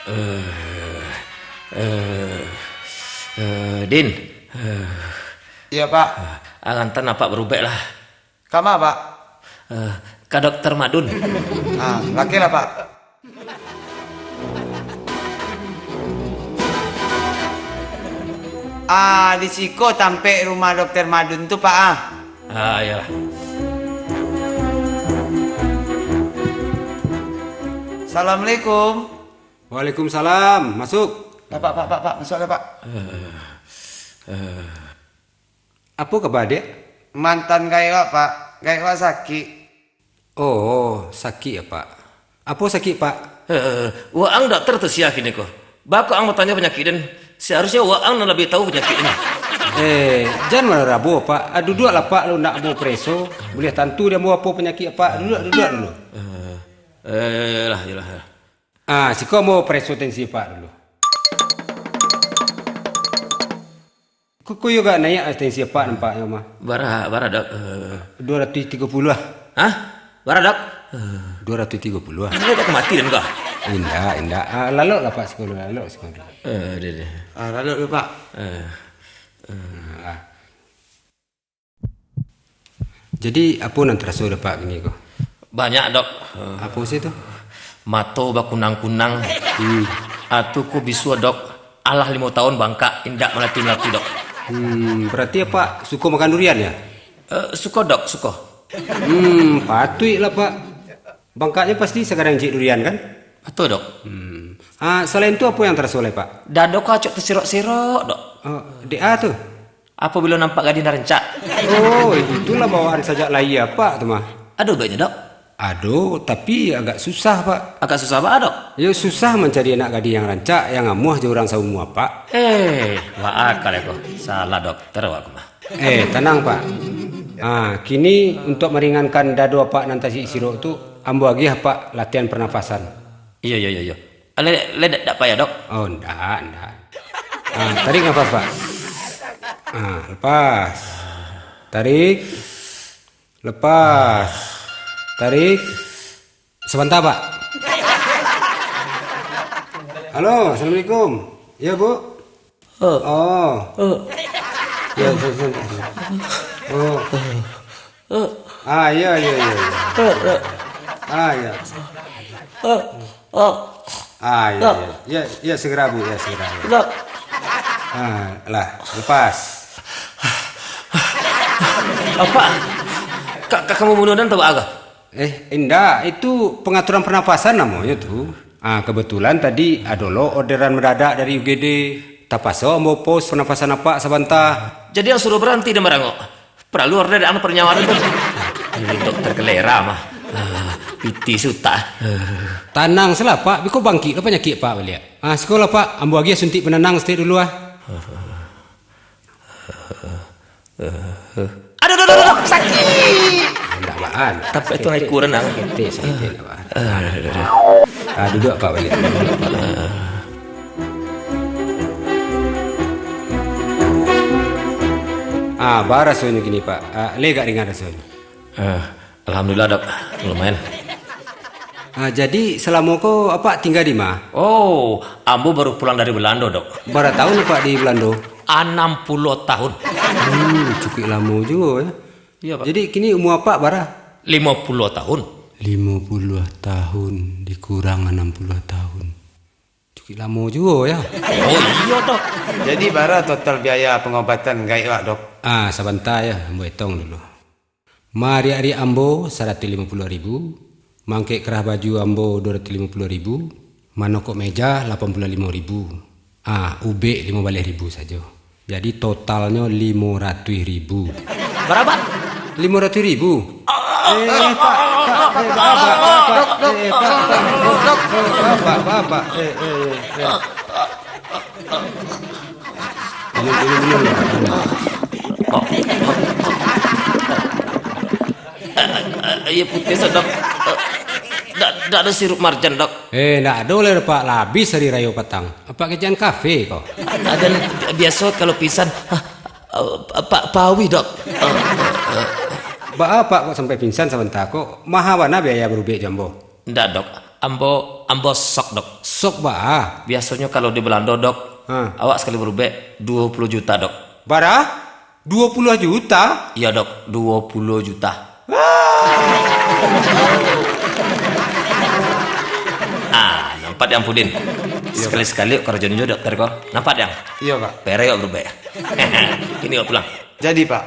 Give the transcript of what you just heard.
Eh, eh, Din, Iya Pak. angantan apa berubah lah. Kama Pak? Ke dokter Madun. Laki lah Pak. Di Siko sampai rumah dokter Madun tuh Pak. Iyalah. Assalamualaikum. Waalaikumsalam, masuk. Pak, masuk ada Pak. Apa kabar dek? Mantan kayak Pak, kayak sakit. Oh, sakit ya pak. Apa sakit pak? Waang dokter tuh siap ini kok. Bako ang mau tanya penyakit dan seharusnya waang lebih tahu penyakit ini. Jangan malah rabu pak. Duduk lah pak, lu nak mau preso. Boleh tentu dia mau apa penyakit pak. Duduk dulu. Yalah. Si kau mau preso tensi pak dulu. Kau juga naik tensi pak nampaknya mah. Bara dok. 230 lah. Hah? Bara dok. 230 lah. Ini udah kematian kah? Indah. Lalu lah pak sekolah, lalu sekolah. Deh. Lalu dulu Pak. Jadi apa nanti terasa udah pak gini kok? Banyak dok. Apa sih tuh? Mato bakunang-kunang. Atu ku bisu dok. Allah 5 tahun bangka indak melatih dok. Berarti apa? Suka makan durian ya? Suka dok, suka. Patut lah pak. Bangkanya pasti sekarang cik durian kan? Betul dok. Selain itu apa yang terasa oleh pak? Dado kacok tersirok-sirok dok. DA tuh? Apabila nampak gading rencak. Oh, itulah bawaan sajak laia pak tuh mah. Aduh banyak dok. Aduh, tapi agak susah pak. Agak susah banget dok. Ya susah mencari anak gading yang rancak, yang ngamuh aja orang semua pak. Wah akal ya kok. Salah dokter aku mah. Tenang pak. Kini untuk meringankan dado pak nanti sirok tuh, ambo lagi pak latihan pernafasan. Iya. Ledak tak payah dok. Oh, enggak. Tarik nafas pak. Lepas. Tarik. Lepas. Tarik. Sebentar pak. Halo, assalamualaikum. Ya bu. Ya, sebentar. Iya. Ya segera bu, ya segera. Dok. Lepas. Apa? Kamu mudah-mudahan tahu agak? Enggak, itu pengaturan pernafasan namanya tuh. Kebetulan tadi adolo orderan mendadak dari UGD. Tapaso mau pos pernafasan apa sebentar. Jadi yang suruh berhenti dan merangok. Perlu order dan pernyataan itu. Ini dokter kelera mah. Piti suta. Tanang salah pak, biko bangkit apa penyakit pak beliau. Sekolah pak, ambo lagi suntik penenang stay dulu Aduh, sakit. Enggak baan. Tapi itu naik kurang nang. Sakit enggak baan. Duduk pak beliau. Bara rasanya gini pak. Lega ringan rasanya. Alhamdulillah dok, lumayan. Jadi selama kau apa tinggal di mana? Oh, ambo baru pulang dari Belanda dok. Berapa tahun pak di Belanda? 60 tahun. Cukup lama juga ya. Iya pak. Jadi kini umur apa bara? 50 tahun. 50 tahun dikurang 60 tahun. Cukup lama juga ya. Oh iya dok. Jadi bara total biaya pengobatan kayak dok. Sebentar ya, ambo hitung dulu. Hari-hari ambo 150.000, mangkek kerah baju ambo 250.000, manokok meja 85.000, ube 15.000 saja. Jadi totalnya 500.000. Berapa? 500.000. Pak. Iya putih dok. Tidak ada sirup marjan dok. Nggak ada oleh pak, labis hari rayo petang. Apa kerjaan kafe kok? Dan biasa kalau pisan Pak Pawi dok. Pak kok sampai pingsan sebentar kok? Maha mana biaya berubah jambo? Nggak dok. Ambo sok dok. Sok bah. Biasanya kalau di Belanda, Dok, awak sekali berubah 20 juta, Dok. Bara 20 juta. Iya, Dok, 20 juta. Nampak yang Pudin. Sekali-sekali kerjanya dokter kok. Nampak yang? Iya, Pak. Pere yuk berubah. Ini yuk pulang. Jadi, Pak.